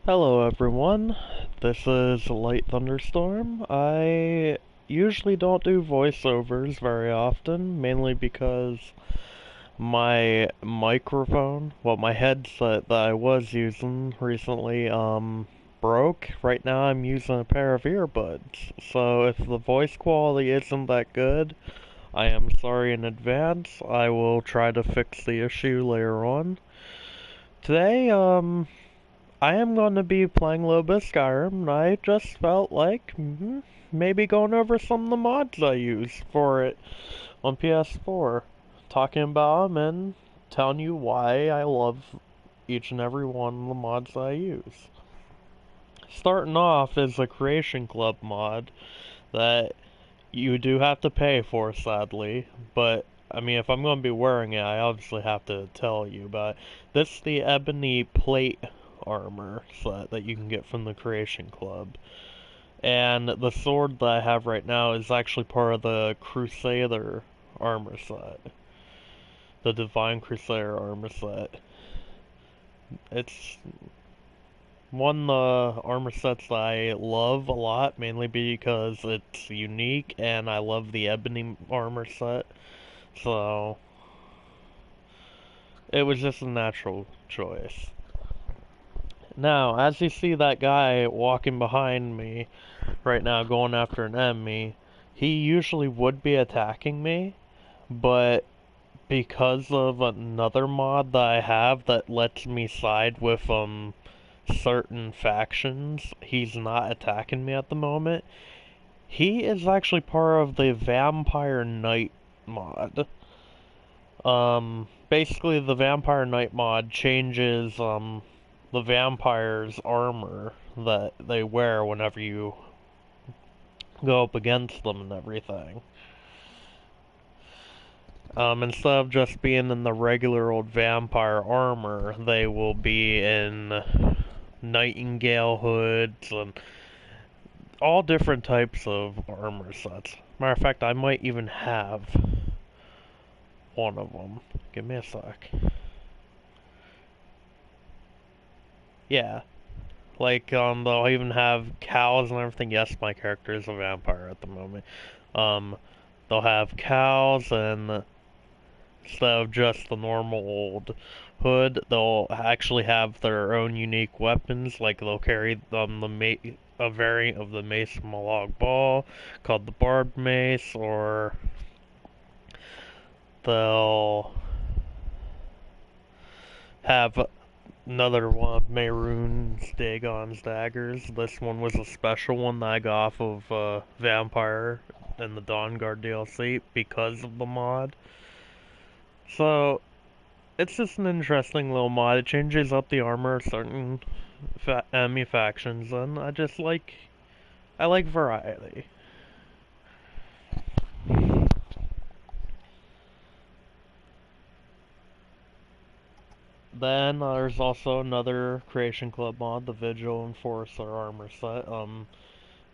Hello everyone, this is Light Thunderstorm. I usually don't do voiceovers very often, mainly because my microphone, well my headset that I was using recently, broke. Right now I'm using a pair of earbuds, so if the voice quality isn't that good, I am sorry in advance. I will try to fix the issue later on. Today, I am going to be playing a little bit of Skyrim, and I just felt like maybe going over some of the mods I use for it on PS4. Talking about them and telling you why I love each and every one of the mods I use. Starting off is a Creation Club mod that you do have to pay for, sadly, but I mean, if I'm going to be wearing it, I obviously have to tell you about it. This is the ebony plate armor set that you can get from the Creation Club. And the sword that I have right now is actually part of the Crusader armor set. The Divine Crusader armor set. It's one of the armor sets that I love a lot, mainly because it's unique and I love the ebony armor set. So, it was just a natural choice. Now, as you see that guy walking behind me right now going after an enemy, he usually would be attacking me, but because of another mod that I have that lets me side with certain factions, he's not attacking me at the moment. He is actually part of the Vampire Knight mod. Basically the Vampire Knight mod changes the vampire's armor that they wear whenever you go up against them and everything. Instead of just being in the regular old vampire armor, they will be in nightingale hoods and all different types of armor sets. Matter of fact, I might even have one of them. Give me a sec. Yeah, like they'll even have cows and everything. Yes, my character is a vampire at the moment. Um, they'll have cows and instead of just the normal old hood, they'll actually have their own unique weapons. Like they'll carry a variant of the mace from a log ball called the barbed mace, or they'll have another one of Mehrunes Dagon's daggers. This one was a special one that I got off of Vampire and the Dawnguard DLC because of the mod. So it's just an interesting little mod. It changes up the armor of certain enemy factions, and I like variety. Then there's also another Creation Club mod, the Vigil Enforcer armor set.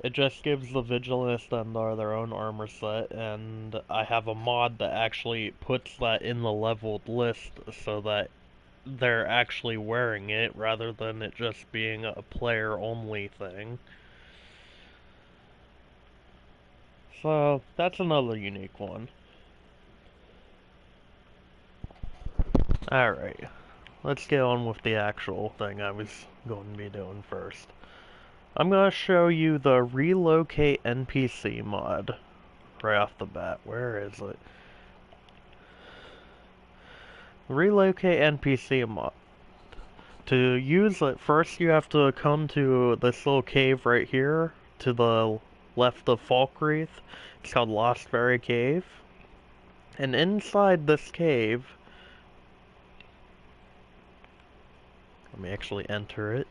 It just gives the Vigilist and their own armor set, and I have a mod that actually puts that in the leveled list so that they're actually wearing it rather than it just being a player only thing. So that's another unique one. Alright, let's get on with the actual thing I was going to be doing first. I'm going to show you the Relocate Npc mod right off the bat. Where is it? Relocate Npc mod. To use it, first you have to come to this little cave right here to the left of Falkreath. It's called Lost Fairy Cave. And inside this cave, let me actually enter it.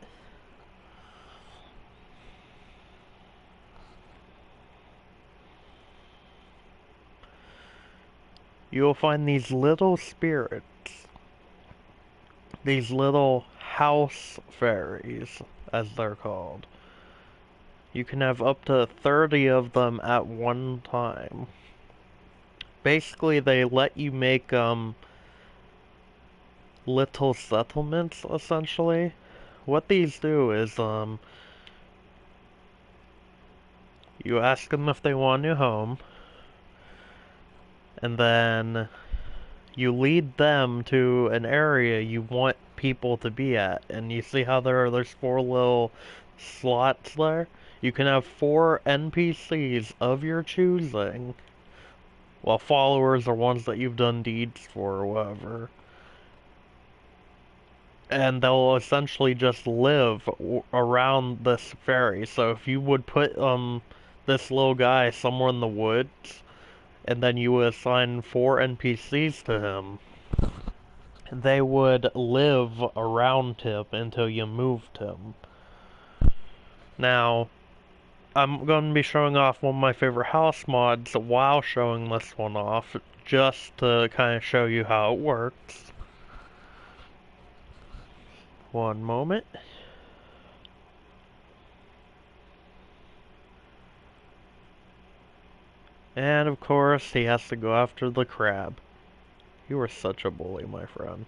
You will find these little spirits. These little house fairies, as they're called. You can have up to 30 of them at one time. Basically, they let you make little settlements, essentially, what these do is, you ask them if they want a new home, and then you lead them to an area you want people to be at. And you see how there's four little slots there? You can have four NPCs of your choosing, while followers are ones that you've done deeds for or whatever. And they'll essentially just live around this ferry. So if you would put this little guy somewhere in the woods, and then you would assign four NPCs to him, they would live around him until you moved him. Now, I'm going to be showing off one of my favorite house mods while showing this one off, just to kind of show you how it works. One moment. And of course, he has to go after the crab. You are such a bully, my friend.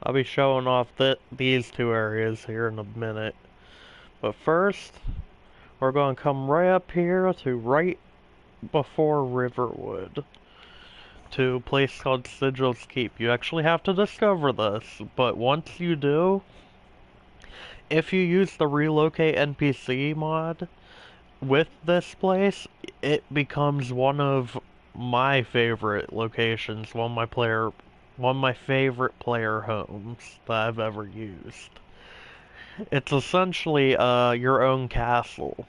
I'll be showing off these two areas here in a minute. But first, we're going to come right up here to right before Riverwood, to a place called Sigils Keep. You actually have to discover this, but once you do, if you use the Relocate Npc mod with this place, it becomes one of my favorite locations, one of my favorite player homes that I've ever used. It's essentially your own castle,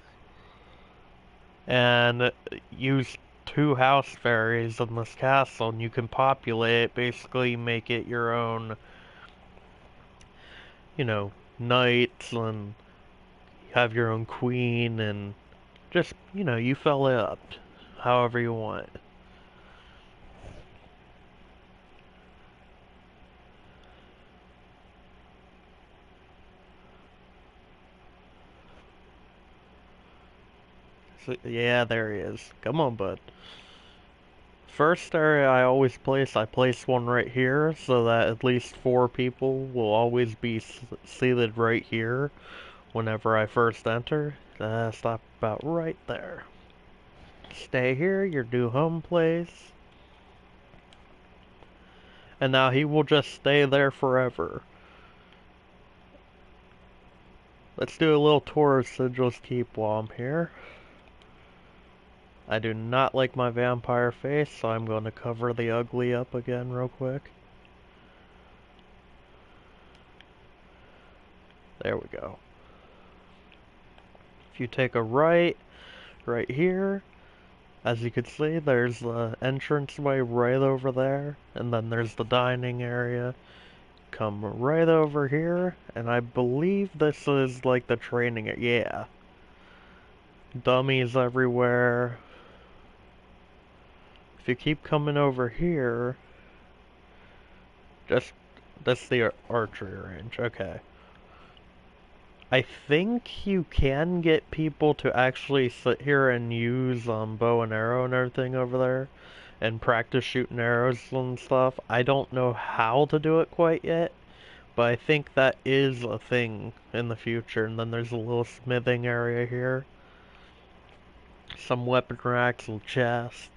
and use two house fairies in this castle, and you can populate it, basically make it your own, you know, knights, and have your own queen, and just, you know, you fill it up however you want. So, yeah, there he is. Come on, bud. First area I place one right here, so that at least four people will always be seated right here whenever I first enter. Stop about right there. Stay here, your new home place. And now he will just stay there forever. Let's do a little tour of Sigils Keep while I'm here. I do not like my vampire face, so I'm going to cover the ugly up again real quick. There we go. If you take a right here, as you can see, there's the entranceway right over there, and then there's the dining area. Come right over here, and I believe this is like the training area. Yeah. Dummies everywhere. If you keep coming over here, that's the archery range. Okay. I think you can get people to actually sit here and use bow and arrow and everything over there, and practice shooting arrows and stuff. I don't know how to do it quite yet, but I think that is a thing in the future. And then there's a little smithing area here, some weapon racks and chest.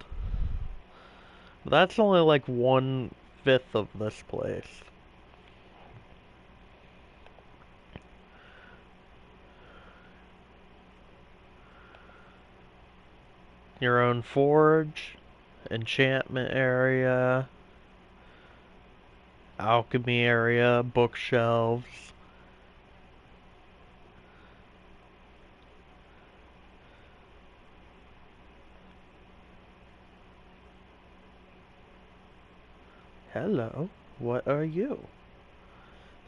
But that's only like 1/5 of this place. Your own forge, enchantment area, alchemy area, bookshelves. Hello, what are you?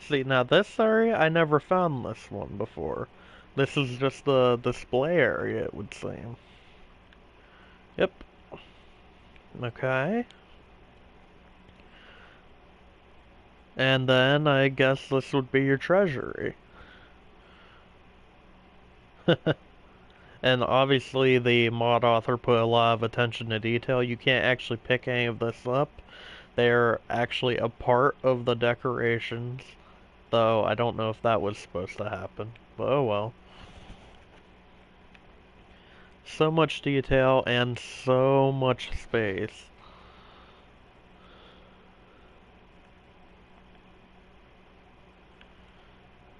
See, now this area, I never found this one before. This is just the display area, it would seem. Yep. Okay. And then I guess this would be your treasury. And obviously the mod author put a lot of attention to detail. You can't actually pick any of this up. They're actually a part of the decorations, though I don't know if that was supposed to happen. But oh well. So much detail and so much space.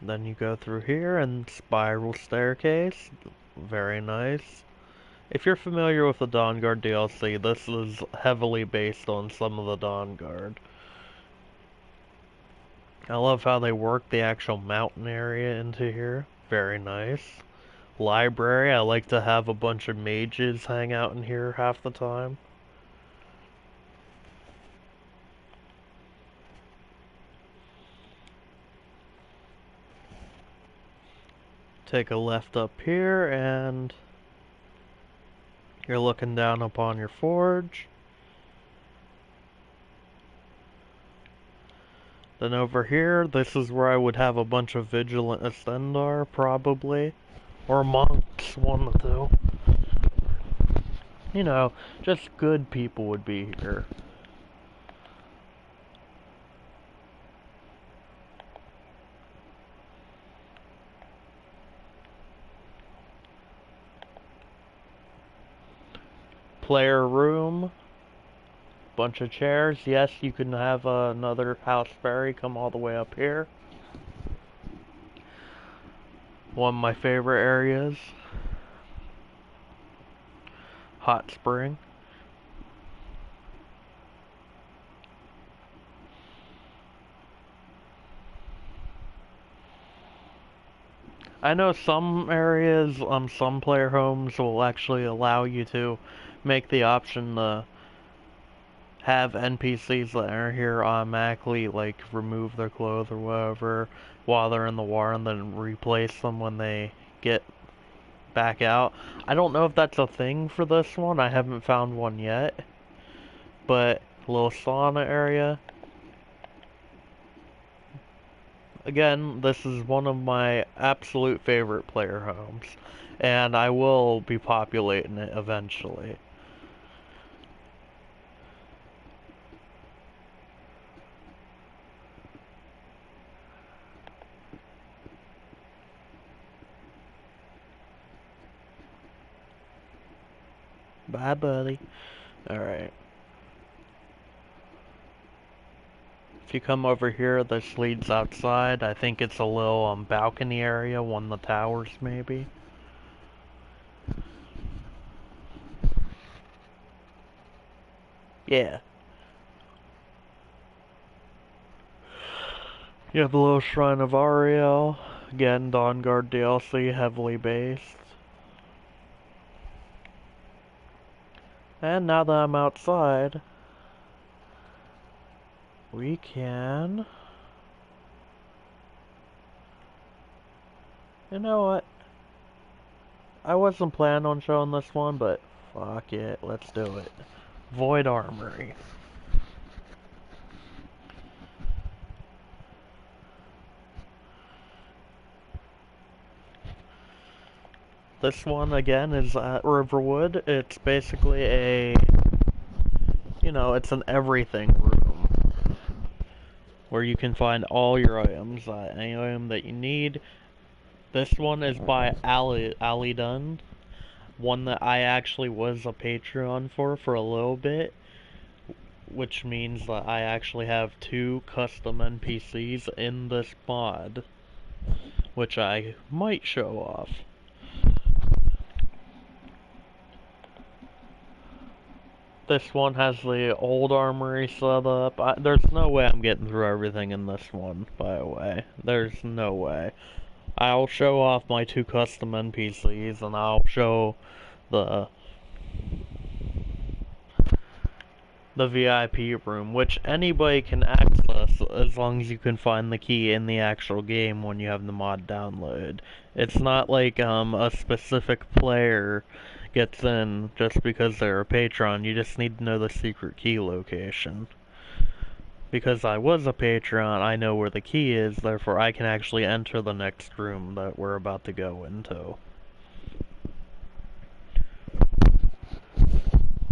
Then you go through here and spiral staircase. Very nice. If you're familiar with the Dawn Guard DLC, this is heavily based on some of the Dawn Guard. I love how they work the actual mountain area into here. Very nice. Library, I like to have a bunch of mages hang out in here half the time. Take a left up here and you're looking down upon your forge. Then over here, this is where I would have a bunch of Vigilant Ascendar, probably. Or monks, one of the two. You know, just good people would be here. Player room. Bunch of chairs. Yes, you can have another house fairy come all the way up here. One of my favorite areas. Hot spring. I know some areas, some player homes will actually allow you to make the option to have NPCs that are here automatically, like, remove their clothes or whatever while they're in the war and then replace them when they get back out. I don't know if that's a thing for this one. I haven't found one yet. But, little sauna area. Again, this is one of my absolute favorite player homes. And I will be populating it eventually. Bye, buddy. Alright. If you come over here, this leads outside. I think it's a little balcony area, one of the towers maybe. Yeah. You have the little Shrine of Ariel. Again, Dawn Guard DLC, heavily based. And now that I'm outside, we can... You know what? I wasn't planning on showing this one, but fuck it, let's do it. Void Armory. This one, again, is at Riverwood. It's basically a... You know, it's an everything room. Where you can find all your items. Any item that you need. This one is by Ali Dunn. One that I actually was a Patreon for a little bit. Which means that I actually have 2 custom NPCs in this mod. Which I might show off. This one has the old armory set up. There's no way I'm getting through everything in this one, by the way. There's no way. I'll show off my 2 custom NPCs, and I'll show the VIP room, which anybody can access as long as you can find the key in the actual game when you have the mod downloaded. It's not like a specific player gets in just because they're a patron. You just need to know the secret key location. Because I was a patron, I know where the key is, therefore I can actually enter the next room that we're about to go into.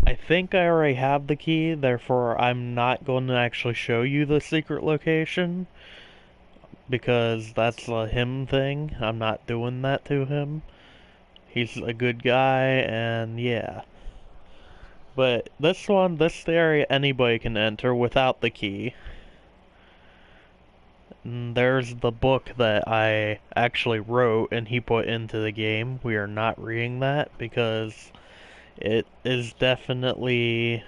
I think I already have the key, therefore I'm not going to actually show you the secret location, because that's a him thing. I'm not doing that to him. He's a good guy, and yeah. But this area, anybody can enter without the key. And there's the book that I actually wrote and he put into the game. We are not reading that because it is definitely...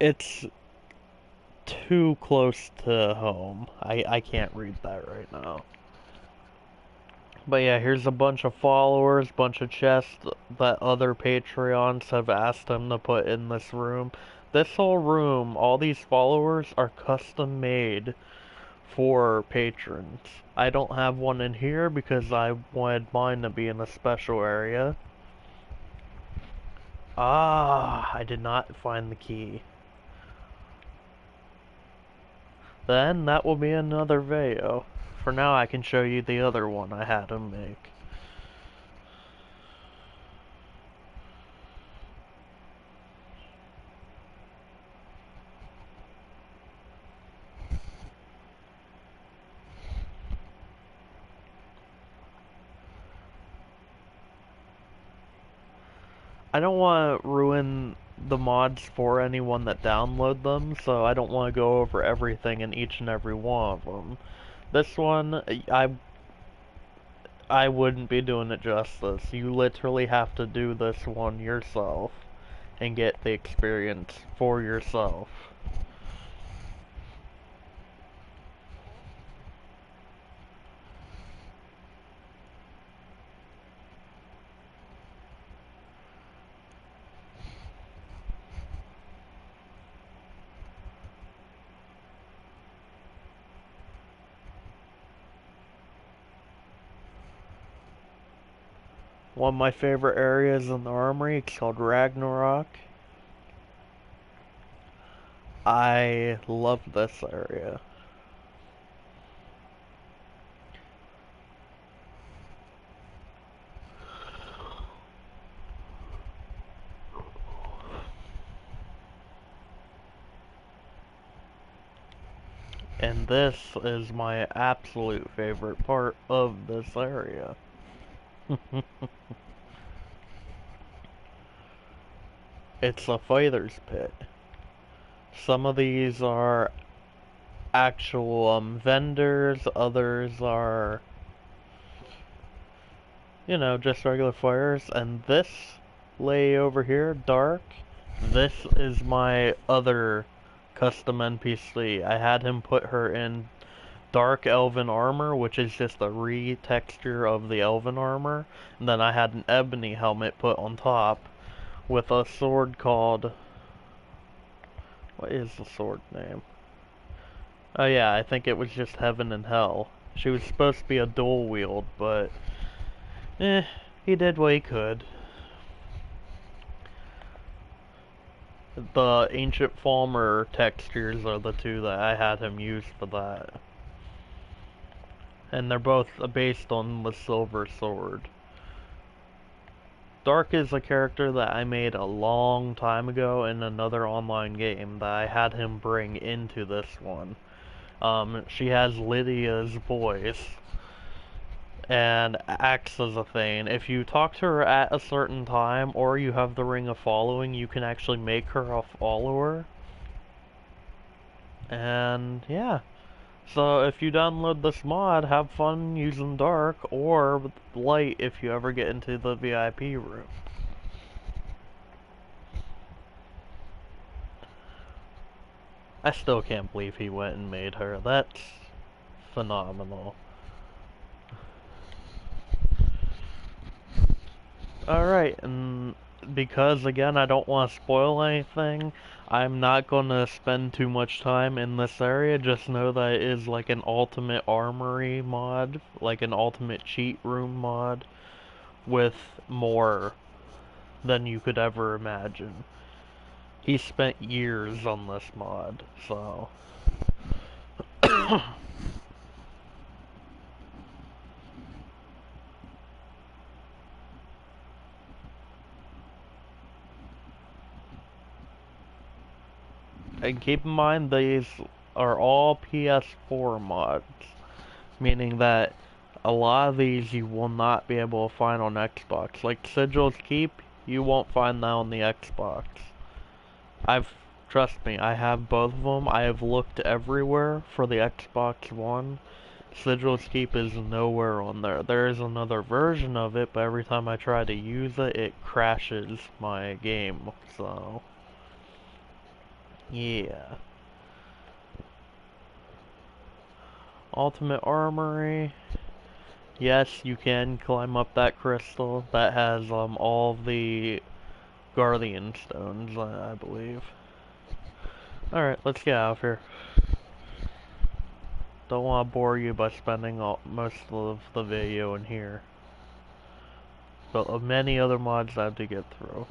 It's too close to home. I can't read that right now. But yeah, here's a bunch of followers, bunch of chests that other Patreons have asked him to put in this room. This whole room, all these followers are custom made for patrons. I don't have one in here because I wanted mine to be in a special area. Ah, I did not find the key. Then that will be another video. For now I can show you the other one I had him make. I don't want to ruin the mods for anyone that download them, so I don't want to go over everything in each and every one of them. This one, I wouldn't be doing it justice. You literally have to do this one yourself and get the experience for yourself. One of my favorite areas in the armory is called Ragnarok. I love this area. And this is my absolute favorite part of this area. It's a fighter's pit. Some of these are actual vendors, others are, you know, just regular fighters. And this lay over here, Dark, this is my other custom NPC. I had him put her in dark elven armor, which is just a re-texture of the elven armor. And then I had an ebony helmet put on top with a sword called... What is the sword name? Oh yeah, I think it was just Heaven and Hell. She was supposed to be a dual wield, but... he did what he could. The Ancient Falmer textures are the two that I had him use for that. And they're both based on the Silver Sword. Dark is a character that I made a long time ago in another online game that I had him bring into this one. She has Lydia's voice and acts as a Thane. If you talk to her at a certain time or you have the Ring of Following, you can actually make her a follower. And yeah. So if you download this mod, have fun using Dark or Light if you ever get into the VIP room. I still can't believe he went and made her. That's phenomenal. Alright, and because again I don't want to spoil anything, I'm not gonna spend too much time in this area. Just know that it is like an ultimate armory mod, like an ultimate cheat room mod, with more than you could ever imagine. He spent years on this mod, so... And keep in mind, these are all PS4 mods, meaning that a lot of these you will not be able to find on Xbox. Like Sigils Keep, you won't find that on the Xbox. Trust me, I have both of them. I have looked everywhere for the Xbox One. Sigils Keep is nowhere on there. There is another version of it, but every time I try to use it, it crashes my game. So, yeah. Ultimate Armory. Yes, you can climb up that crystal. That has all the Guardian Stones, I believe. Alright, let's get out of here. Don't want to bore you by spending most of the video in here. But many other mods I have to get through.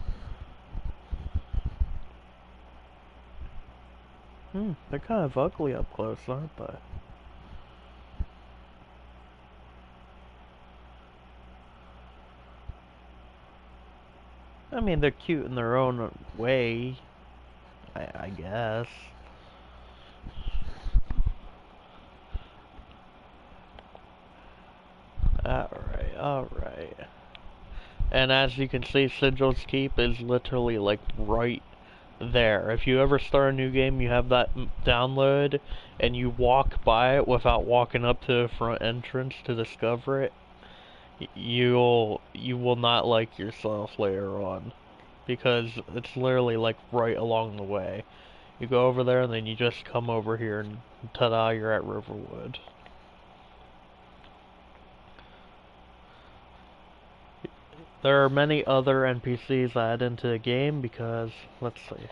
They're kind of ugly up close, aren't they? I mean, they're cute in their own way, I guess. Alright, alright. And as you can see, Sigils Keep is literally like right there. If you ever start a new game, you have that download, and you walk by it without walking up to the front entrance to discover it, you will not like yourself later on, because it's literally like right along the way. You go over there, and then you just come over here, and ta-da, you're at Riverwood. There are many other NPCs added into the game because, let's see.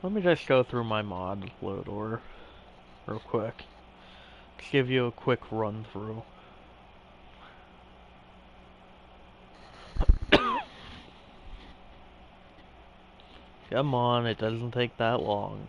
Let me just go through my mod load order real quick. Let's give you a quick run through. Come on, it doesn't take that long.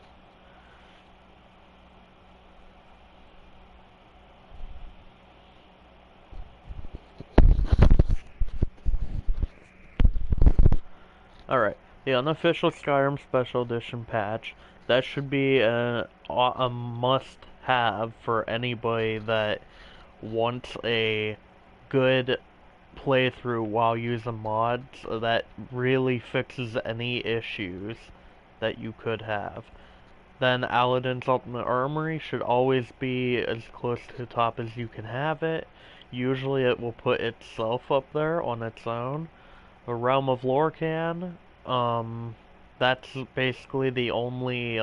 Alright, the unofficial Skyrim Special Edition patch. That should be a must-have for anybody that wants a good playthrough while using mods that really fixes any issues that you could have. Then Aladdin's Ultimate Armory should always be as close to the top as you can have it. Usually it will put itself up there on its own. The Realm of Lorcan, that's basically the only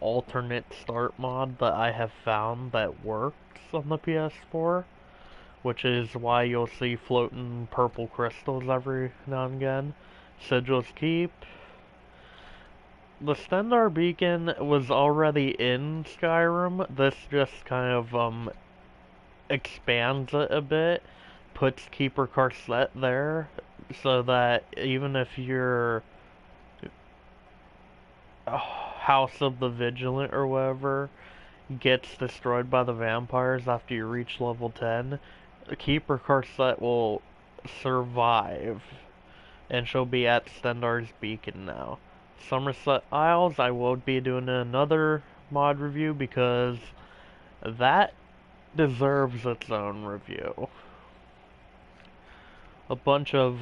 alternate start mod that I have found that works on the PS4, which is why you'll see floating purple crystals every now and again. Sigils Keep. The Stendar Beacon was already in Skyrim. This just kind of expands it a bit, puts Keeper Corset there, so that even if your House of the Vigilant or whatever gets destroyed by the vampires after you reach level 10, Keeper Corset will survive, and she'll be at Stendar's Beacon now. Somerset Isles, I will be doing another mod review because that deserves its own review. A bunch of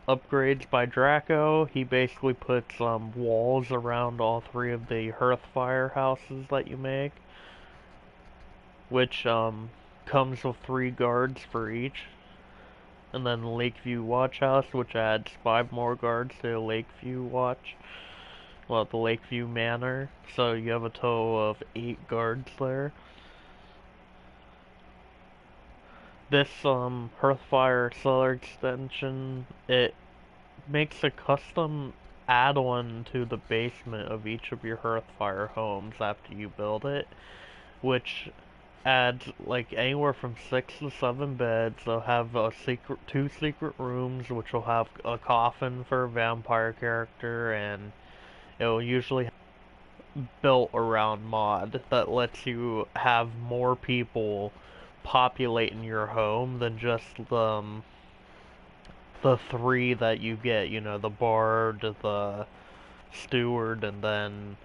upgrades by Draco. He basically puts walls around all three of the Hearthfire houses that you make, which comes with 3 guards for each. And then Lakeview Watch House, which adds 5 more guards to Lakeview Watch. Well, the Lakeview Manor. So you have a total of 8 guards there. This Hearthfire cellar extension, it makes a custom add-on to the basement of each of your Hearthfire homes after you build it, which adds like anywhere from 6 to 7 beds. They'll have 2 secret rooms, which will have a coffin for a vampire character, and it will usually built around mod that lets you have more people populating your home than just the three that you get, you know, the bard, the steward, and then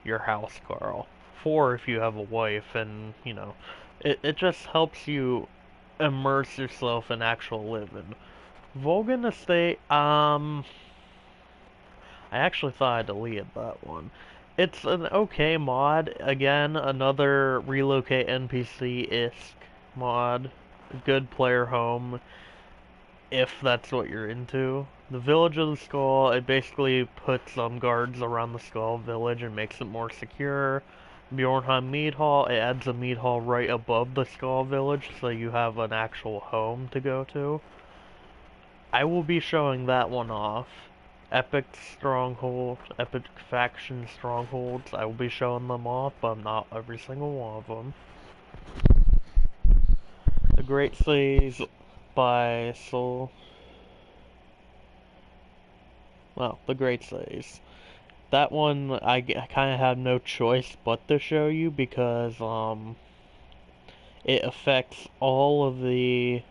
your housecarl. Four if you have a wife, and, you know, it just helps you immerse yourself in actual living. Vogan Estate, I actually thought I deleted that one. It's an okay mod. Again, another Relocate NPC-isk mod. Good player home, if that's what you're into. The Village of the Skull, it basically puts some guards around the Skull Village and makes it more secure. Bjornheim Mead Hall, it adds a mead hall right above the Skull Village, so you have an actual home to go to. I will be showing that one off. Epic Stronghold, Epic Faction Strongholds, I will be showing them off, but not every single one of them. The Great Cities by Soul. Well, The Great Cities. That one, I kind of have no choice but to show you because, it affects all the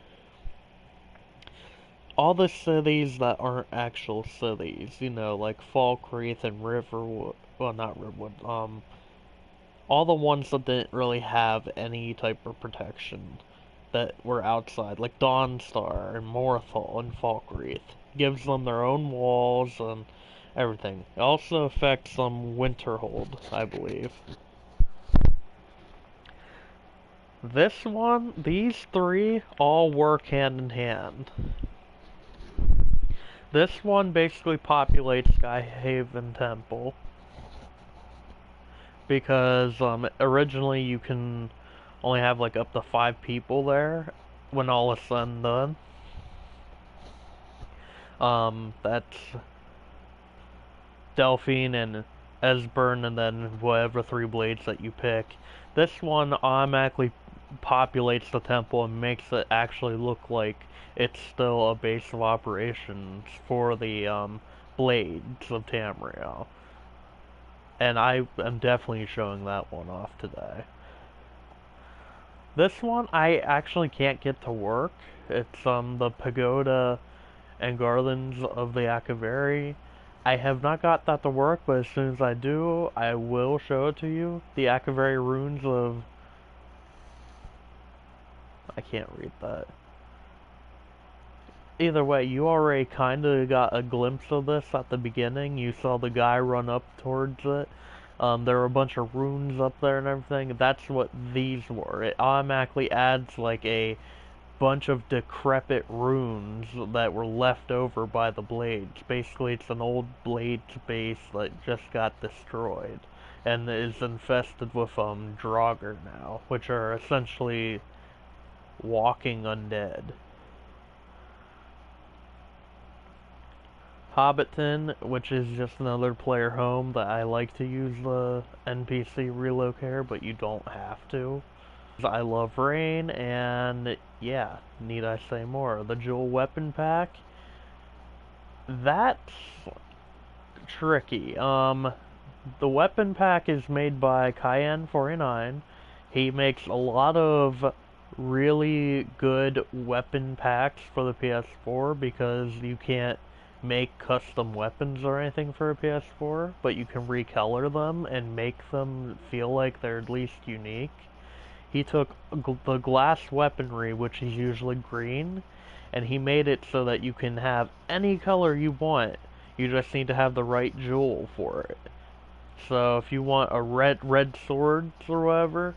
cities that aren't actual cities, you know, like Falkreath and Riverwood, well, not Riverwood, all the ones that didn't really have any type of protection that were outside, like Dawnstar and Morthal and Falkreath. Gives them their own walls and everything. It also affects Winterhold, I believe. This one, these three all work hand in hand. This one basically populates Skyhaven Temple. Because originally you can only have like up to 5 people there when all is said and done. That's Delphine and Esbern and then whatever 3 blades that you pick. This one automatically populates the temple and makes it actually look like it's still a base of operations for the blades of Tamriel. And I am definitely showing that one off today. This one I actually can't get to work. It's the Pagoda and Garlands of the Akaveri. I have not got that to work, but as soon as I do, I will show it to you. The Akaveri runes of... I can't read that. Either way, you already kinda got a glimpse of this at the beginning. You saw the guy run up towards it. There were a bunch of runes up there and everything. That's what these were. It automatically adds like a bunch of decrepit runes that were left over by the blades. Basically, it's an old blades base that just got destroyed and is infested with Draugr now, which are essentially walking undead. Hobbiton, which is just another player home that I like to use the NPC Relocare, but you don't have to. I love Rain, and yeah, need I say more? The Jewel Weapon Pack, that's tricky. The weapon pack is made by Cayenne49. He makes a lot of really good weapon packs for the PS4 because you can't make custom weapons or anything for a PS4, but you can recolor them and make them feel like they're at least unique. He took the glass weaponry, which is usually green, and he made it so that you can have any color you want. You just need to have the right jewel for it. So if you want a red swords or whatever,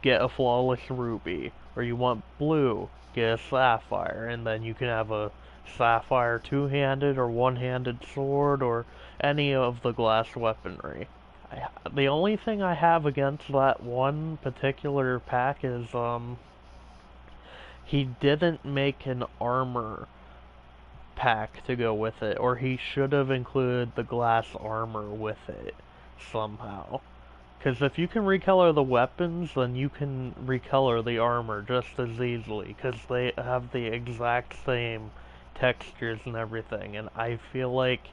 get a flawless ruby. Or you want blue, get a sapphire, and then you can have a sapphire two-handed or one-handed sword or any of the glass weaponry. The only thing I have against that one particular pack is he didn't make an armor pack to go with it, or he should have included the glass armor with it somehow. Because if you can recolor the weapons, then you can recolor the armor just as easily, because they have the exact same textures and everything, and I feel like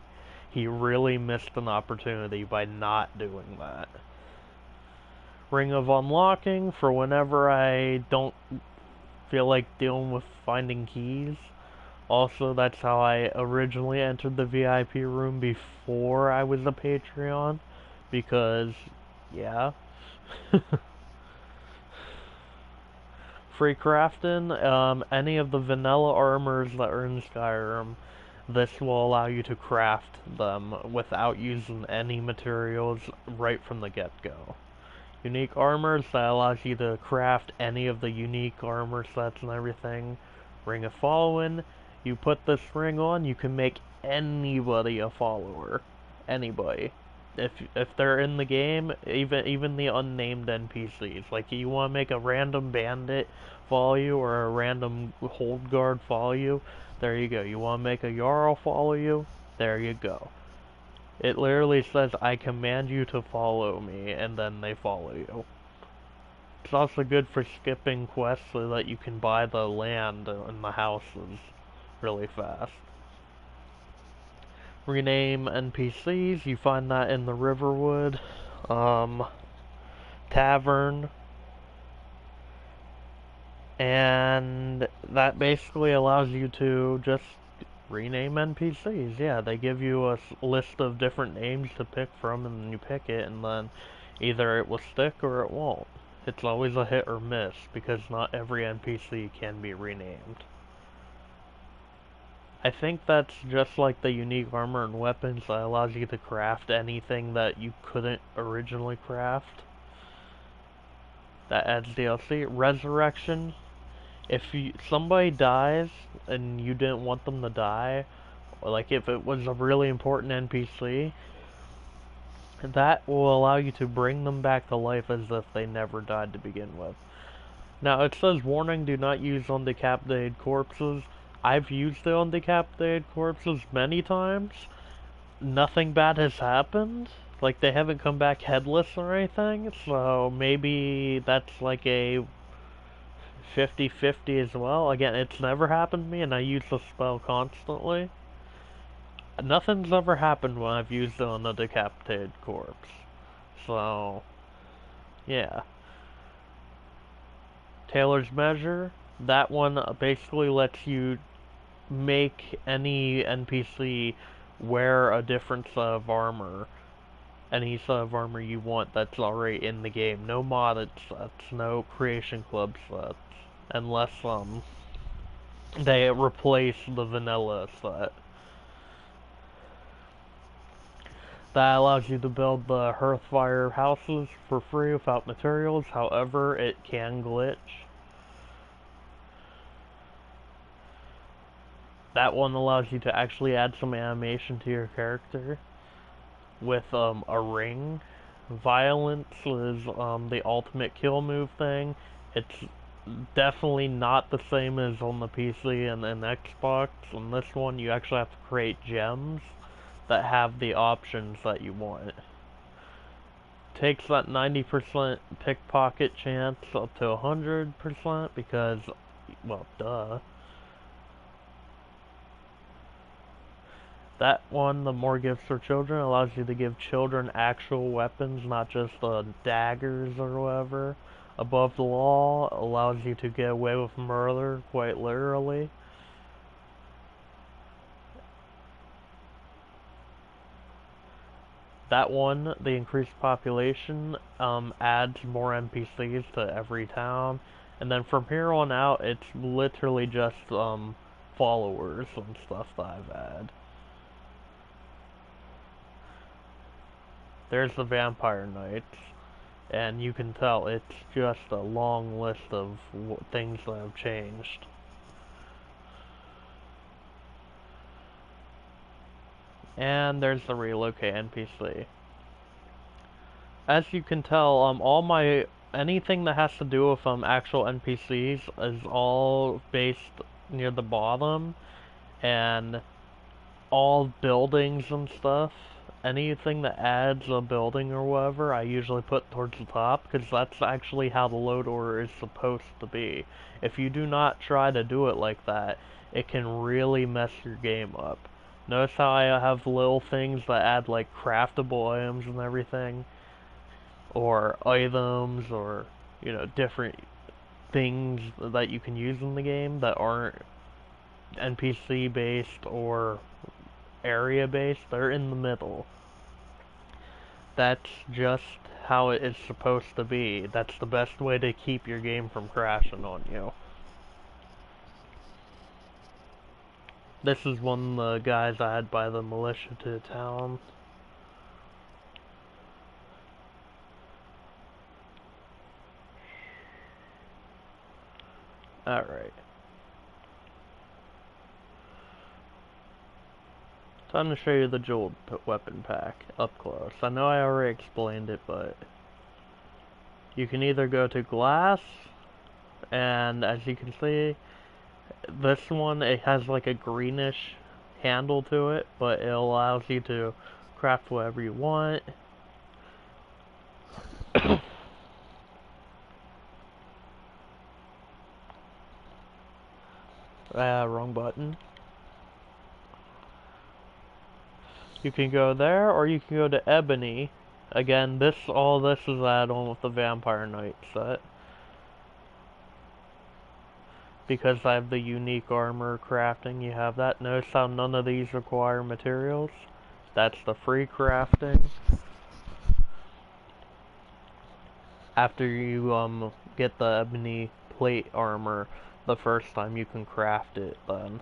he really missed an opportunity by not doing that. Ring of Unlocking, for whenever I don't feel like dealing with finding keys. Also, that's how I originally entered the VIP room before I was a Patreon, because, yeah. Free crafting, any of the vanilla armors that are in Skyrim, this will allow you to craft them without using any materials right from the get-go. Unique armors, that allows you to craft any of the unique armor sets and everything. Ring of Following, you put this ring on, you can make anybody a follower. Anybody. If they're in the game, even the unnamed NPCs. Like, you want to make a random bandit follow you or a random hold guard follow you, there you go. You want to make a Jarl follow you, there you go. It literally says, I command you to follow me, and then they follow you. It's also good for skipping quests so that you can buy the land and the houses really fast. Rename NPCs, you find that in the Riverwood Tavern. And that basically allows you to just rename NPCs. Yeah, they give you a list of different names to pick from, and then you pick it, and then either it will stick or it won't. It's always a hit or miss, because not every NPC can be renamed. I think that's just like the unique armor and weapons that allows you to craft anything that you couldn't originally craft. That adds DLC. Resurrection. If somebody dies and you didn't want them to die, or like if it was a really important NPC, that will allow you to bring them back to life as if they never died to begin with. Now, it says, warning, do not use on decapitated corpses. I've used it on decapitated corpses many times. Nothing bad has happened. Like, they haven't come back headless or anything, so maybe that's like a 50-50 as well. Again, it's never happened to me, and I use the spell constantly. Nothing's ever happened when I've used it on a decapitated corpse. So, yeah. Taylor's Measure, that one basically lets you make any NPC wear a different set of armor. Any set of armor you want that's already in the game. No modded sets, no Creation Club sets. Unless, they replace the vanilla set. That allows you to build the Hearthfire houses for free without materials, however, it can glitch. That one allows you to actually add some animation to your character with a ring. Violence is the ultimate kill move thing. It's definitely not the same as on the PC and Xbox. On this one, you actually have to create gems that have the options that you want. Takes that 90% pickpocket chance up to 100% because, well, duh. That one, the more gifts for children, allows you to give children actual weapons, not just daggers or whatever. Above the law allows you to get away with murder, quite literally. That one, the increased population, adds more NPCs to every town. And then from here on out, it's literally just followers and stuff that I've added. There's the Vampire Knights, and you can tell it's just a long list of things that have changed. And there's the Relocate Npc. As you can tell, anything that has to do with actual NPCs is all based near the bottom, and all buildings and stuff, anything that adds a building or whatever, I usually put towards the top, because that's actually how the load order is supposed to be. If you do not try to do it like that, it can really mess your game up. Notice how I have little things that add like craftable items and everything, or items, or, different things that you can use in the game that aren't NPC based or area based, they're in the middle. That's just how it is supposed to be. That's the best way to keep your game from crashing on you. This is one of the guys I had by the militia to town. Alright. Time to show you the jeweled weapon pack up close. I know I already explained it, but you can either go to glass, and as you can see, this one, it has like a greenish handle to it, but it allows you to craft whatever you want. Wrong button. You can go there, or you can go to Ebony. Again, all this is add-on with the Vampire Knight set. Because I have the unique armor crafting, you have that. Notice how none of these require materials. That's the free crafting. After you get the ebony plate armor the first time, you can craft it then.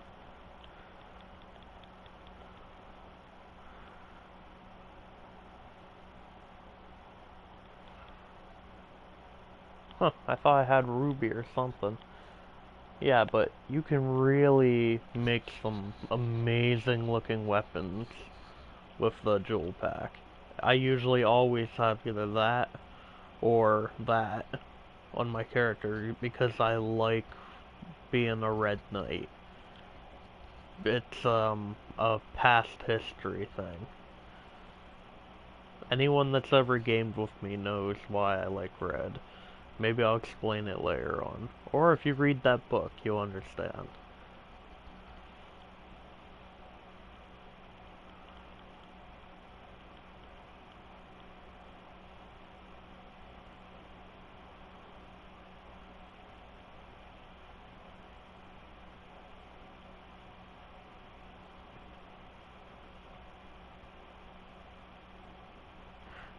Huh, I thought I had ruby or something. Yeah, but you can really make some amazing looking weapons with the jewel pack. I usually always have either that or that on my character because I like being a red knight. It's a past history thing. Anyone that's ever gamed with me knows why I like red. Maybe I'll explain it later on. Or if you read that book, you'll understand.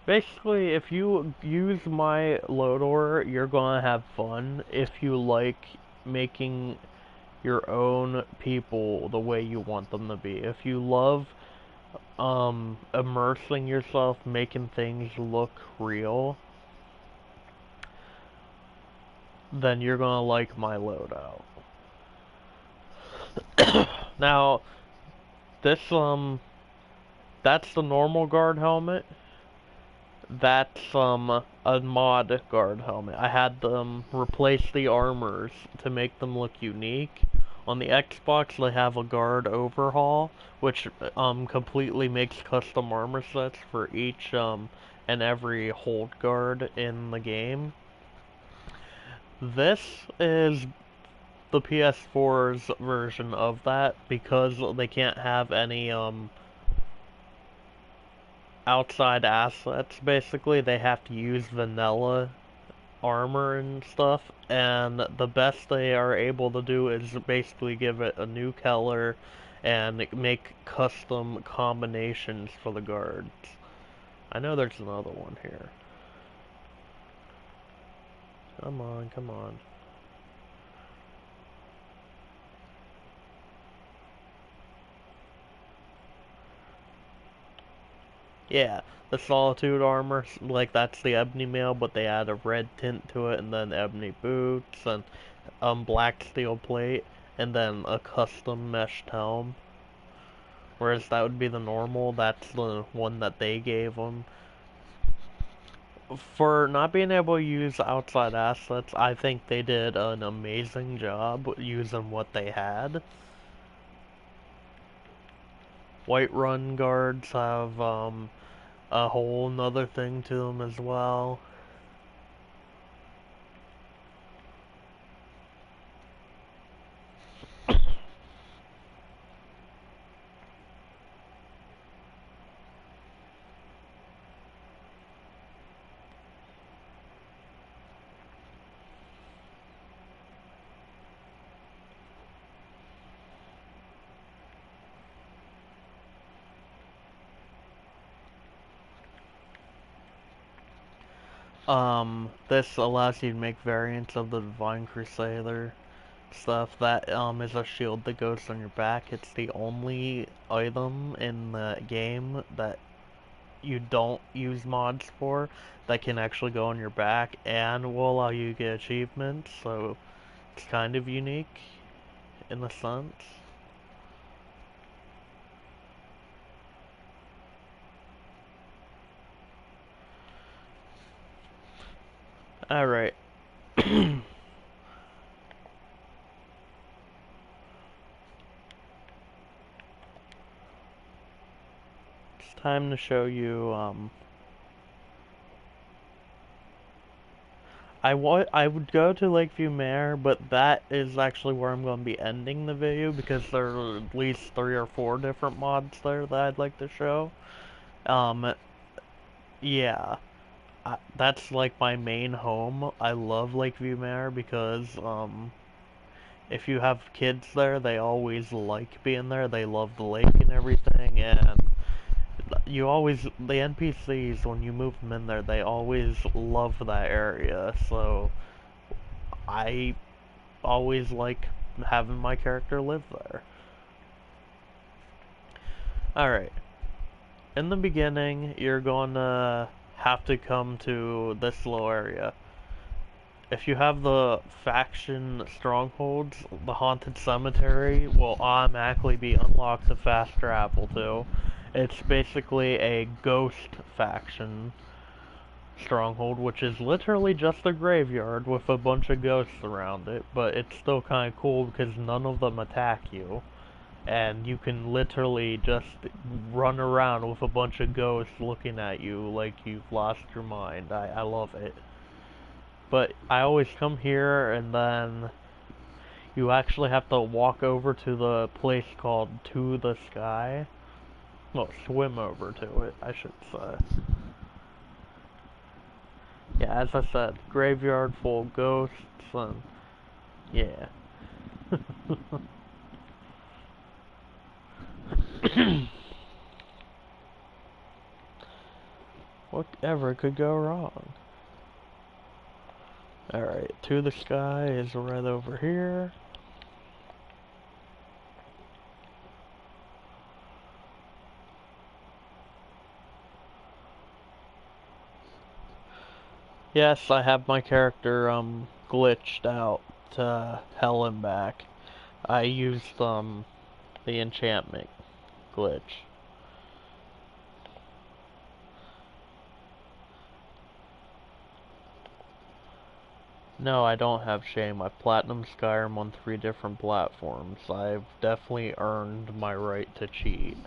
Basically, if you use my load order, you're gonna have fun if you like making your own people the way you want them to be. If you love immersing yourself, making things look real, then you're gonna like my loadout. Now, this that's the normal guard helmet. That's a mod guard helmet. I had them replace the armors to make them look unique. On the Xbox, they have a guard overhaul, which completely makes custom armor sets for each and every hold guard in the game. This is the PS4's version of that because they can't have any outside assets. Basically, they have to use vanilla armor and stuff, and the best they are able to do is basically give it a new color and make custom combinations for the guards. I know there's another one here. Come on, come on. Yeah, the Solitude armor, like that's the ebony mail, but they add a red tint to it, and then ebony boots, and black steel plate, and then a custom meshed helm. Whereas that would be the normal, that's the one that they gave them. For not being able to use outside assets, I think they did an amazing job using what they had. Whiterun guards have a whole nother thing to them as well. This allows you to make variants of the Divine Crusader stuff. That is a shield that goes on your back. It's the only item in the game that you don't use mods for that can actually go on your back and will allow you to get achievements, so it's kind of unique in a sense. Alright. It's time to show you, I would go to Lakeview Mare, but that is actually where I'm going to be ending the video because there are at least 3 or 4 different mods there that I'd like to show. Um, yeah. That's like my main home. I love Lakeview Mare because, if you have kids there, they always like being there. They love the lake and everything, and the NPCs, when you move them in there, they always love that area, so I always like having my character live there. Alright, in the beginning, you're gonna have to come to this little area. If you have the faction strongholds, the Haunted Cemetery will automatically be unlocked to fast travel to. It's basically a ghost faction stronghold, which is literally just a graveyard with a bunch of ghosts around it, but it's still kind of cool because none of them attack you. And you can literally just run around with a bunch of ghosts looking at you like you've lost your mind. I love it. But I always come here and then you actually have to walk over to the place called To the Sky. Well, swim over to it, I should say. Yeah, as I said, graveyard full of ghosts and yeah. Whatever could go wrong? Alright, To the Sky is right over here. Yes, I have my character glitched out to hell and back. I used the enchantment glitch. No, I don't have shame. I've platinum Skyrim on 3 different platforms. I've definitely earned my right to cheat.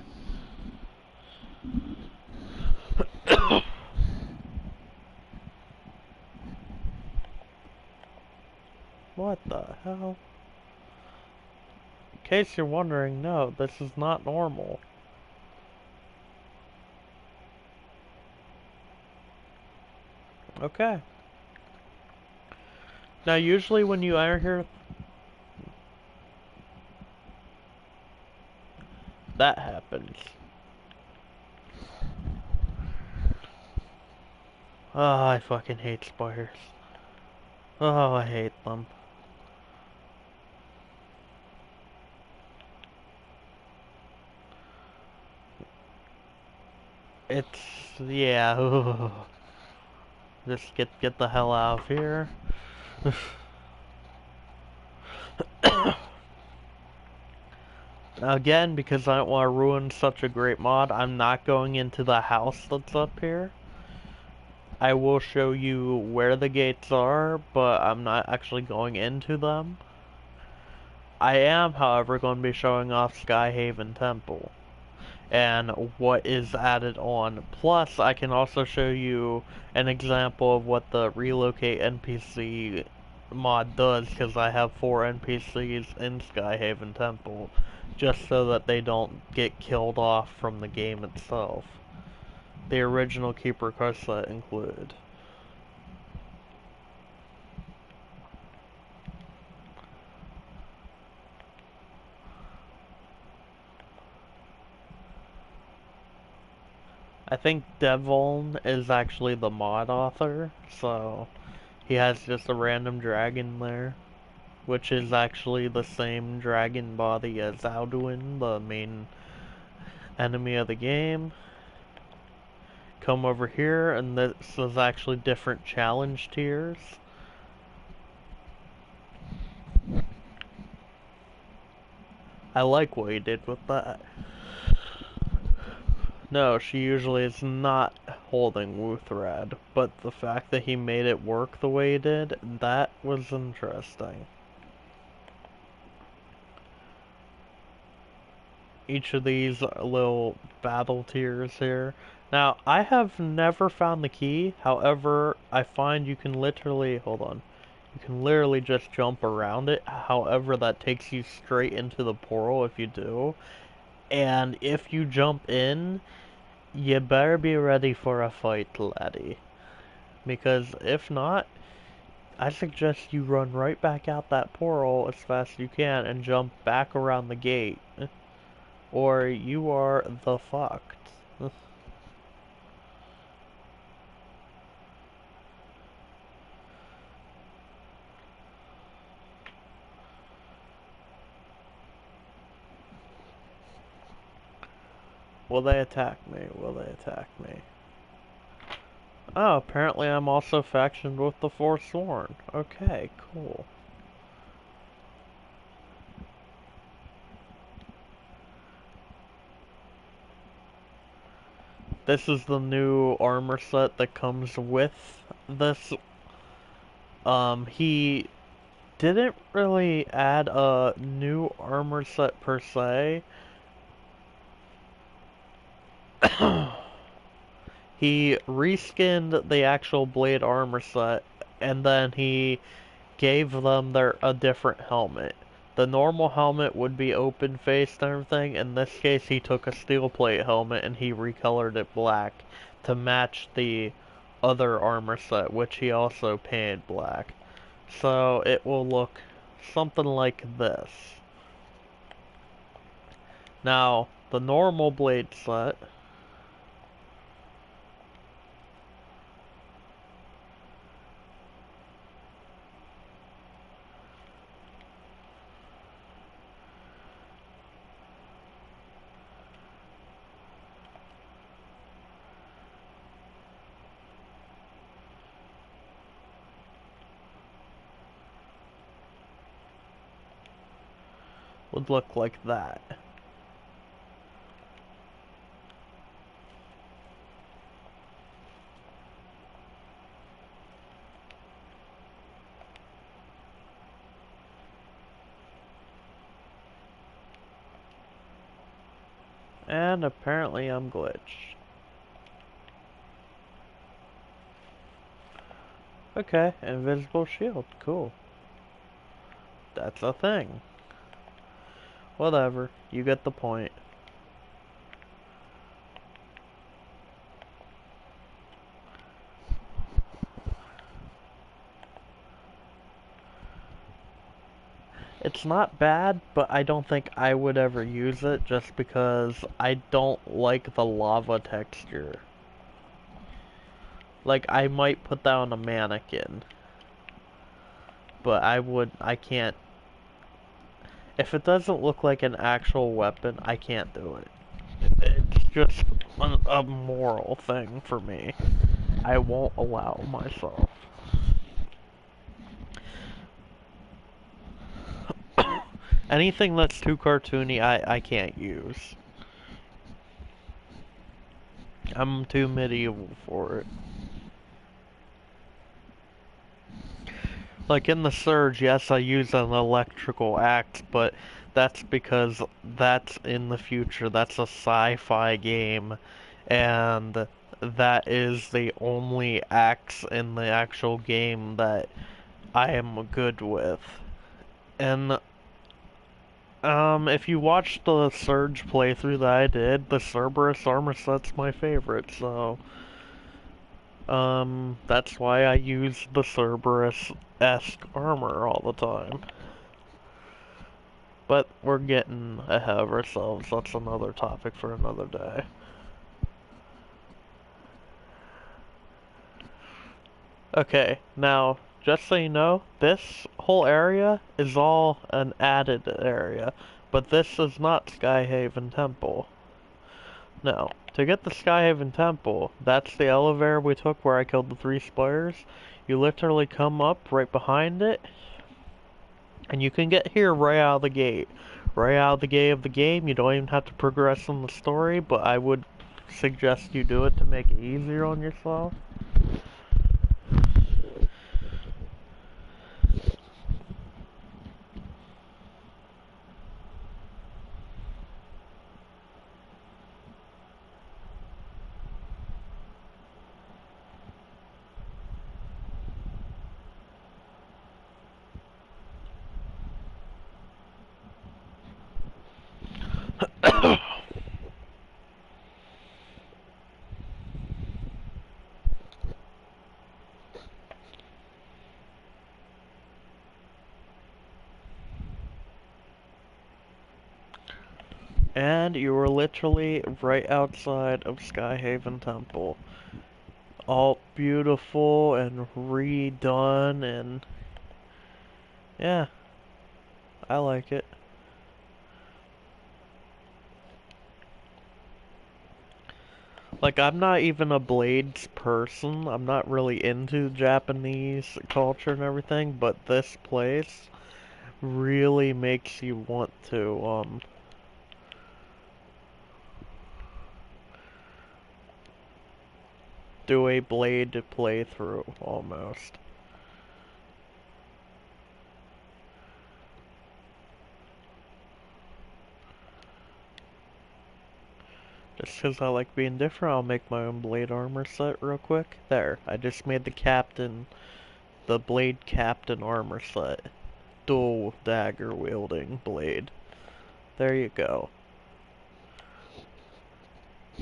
What the hell? In case you're wondering, no, this is not normal. Okay. Now, usually when you enter here, that happens. Oh, I fucking hate spiders. Oh, I hate them. It's, yeah, just get the hell out of here. Again, because I don't want to ruin such a great mod, I'm not going into the house that's up here. I will show you where the gates are, but I'm not actually going into them. I am, however, going to be showing off Skyhaven Temple and what is added on. Plus, I can also show you an example of what the Relocate NPC mod does, because I have 4 NPCs in Skyhaven Temple, just so that they don't get killed off from the game itself. The original Keeper card set included. I think Devon is actually the mod author, so he has just a random dragon there, which is actually the same dragon body as Alduin, the main enemy of the game. Come over here, and this is actually different challenge tiers. I like what he did with that. No, she usually is not holding Wuthrad, but the fact that he made it work the way he did, that was interesting. Each of these little battle tiers here. Now, I have never found the key, however, I find you can literally, hold on, you can literally just jump around it, however, that takes you straight into the portal if you do. And if you jump in, you better be ready for a fight, laddie. Because if not, I suggest you run right back out that portal as fast as you can and jump back around the gate. Or you are the fucked. Will they attack me? Will they attack me? Oh, apparently I'm also factioned with the Forsworn. Okay, cool. This is the new armor set that comes with this. He didn't really add a new armor set per se. He reskinned the actual blade armor set, and then he gave them a different helmet. The normal helmet would be open faced and everything. In this case, he took a steel plate helmet and he recolored it black to match the other armor set, which he also painted black. So it will look something like this. Now, the normal blade set would look like that. And apparently I'm glitched. Okay, invisible shield, cool. That's a thing. Whatever, you get the point. It's not bad, but I don't think I would ever use it just because I don't like the lava texture. Like, I might put that on a mannequin, but I can't. If it doesn't look like an actual weapon, I can't do it. It's just a moral thing for me. I won't allow myself. Anything that's too cartoony, I can't use. I'm too medieval for it. Like in the Surge, yes, I use an electrical axe, but that's because that's in the future. That's a sci-fi game, and that is the only axe in the actual game that I am good with. And if you watch the Surge playthrough that I did, the Cerberus armor set's my favorite, so that's why I use the Cerberus-esque armor all the time. But we're getting ahead of ourselves. That's another topic for another day. Okay, now, just so you know, this whole area is all an added area, but this is not Skyhaven Temple. No. To get the Skyhaven Temple, that's the elevator we took where I killed the 3 spiders. You literally come up right behind it, and you can get here right out of the gate. Right out of the gate of the game, you don't even have to progress in the story, but I would suggest you do it to make it easier on yourself. And you were literally right outside of Skyhaven Temple. All beautiful and redone, and yeah, I like it. Like, I'm not even a Blades person. I'm not really into Japanese culture and everything, but this place really makes you want to, do a Blade playthrough, almost. Just 'cause I like being different, I'll make my own Blade armor set real quick. There, I just made the Blade Captain armor set. Dual dagger wielding blade. There you go.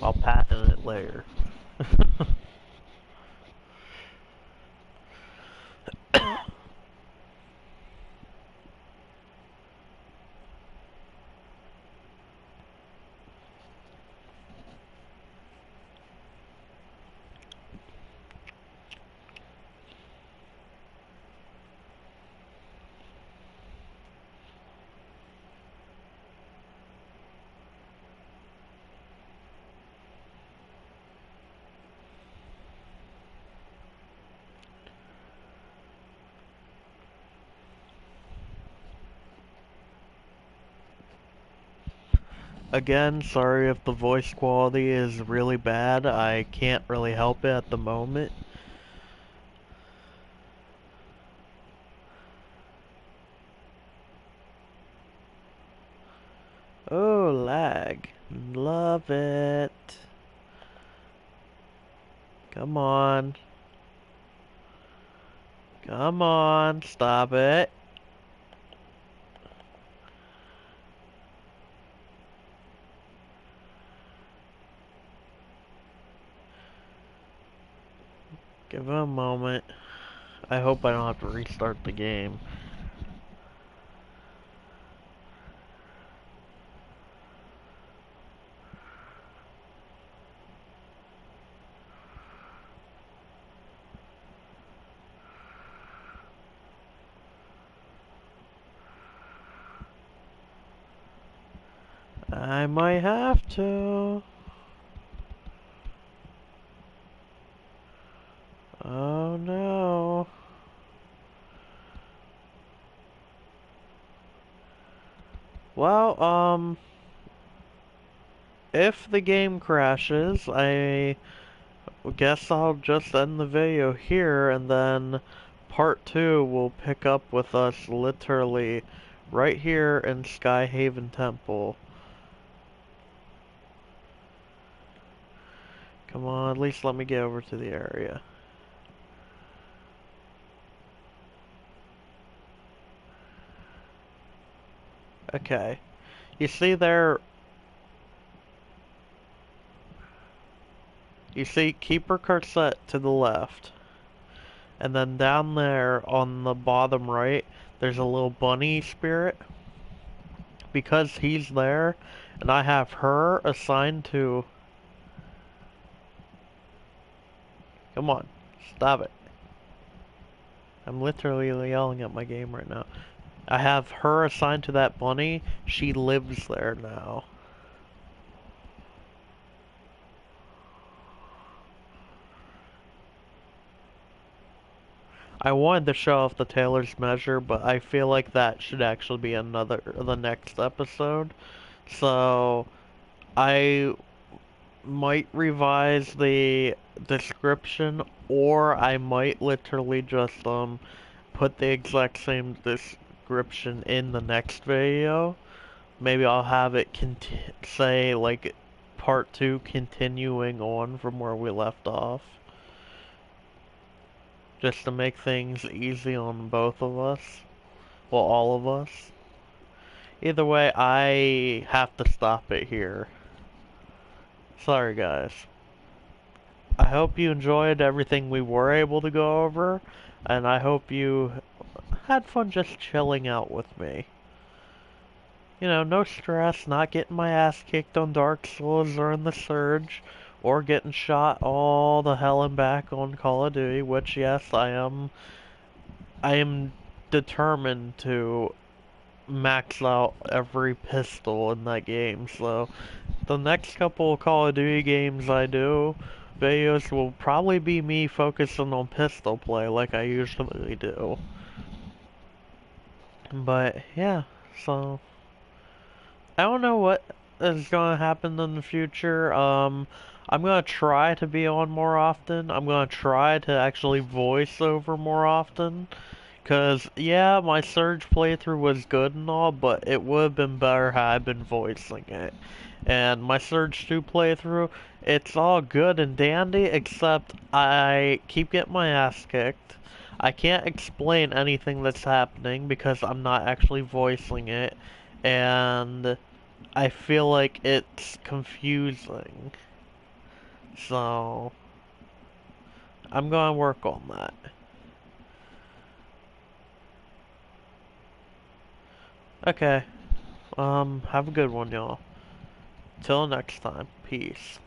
I'll patent it later. Again, sorry if the voice quality is really bad. I can't really help it at the moment. Oh, lag. Love it. Come on. Come on, stop it. Give it a moment. I hope I don't have to restart the game. I might have to. Oh no. Well, if the game crashes, I guess I'll just end the video here, and then part 2 will pick up with us literally right here in Skyhaven Temple. Come on, at least let me get over to the area. Okay. You see there... You see Keeper Corset to the left. And then down there on the bottom right, there's a little bunny spirit. Because he's there, and I have her assigned to... Come on, stop it. I'm literally yelling at my game right now. I have her assigned to that bunny. She lives there now. I wanted to show off the tailor's measure, but I feel like that should actually be the next episode. So I might revise the description, or I might literally just put the exact same description in the next video. Maybe I'll have it say like part 2 continuing on from where we left off. Just to make things easy on both of us. Well, all of us. Either way, I have to stop it here. Sorry, guys. I hope you enjoyed everything we were able to go over, and I hope you had fun just chilling out with me. You know, no stress, not getting my ass kicked on Dark Souls or in the Surge, or getting shot all the hell and back on Call of Duty, which yes, I am determined to max out every pistol in that game, so the next couple of Call of Duty games I do, videos will probably be me focusing on pistol play like I usually do. But yeah, so I don't know what is gonna happen in the future. I'm gonna try to be on more often. I'm gonna try to actually voice over more often. Cause yeah, my Surge playthrough was good and all, but it would have been better had I been voicing it. And my Surge 2 playthrough, it's all good and dandy, except I keep getting my ass kicked. I can't explain anything that's happening because I'm not actually voicing it, and I feel like it's confusing. So, I'm gonna work on that. Okay, have a good one, y'all. Till next time, peace.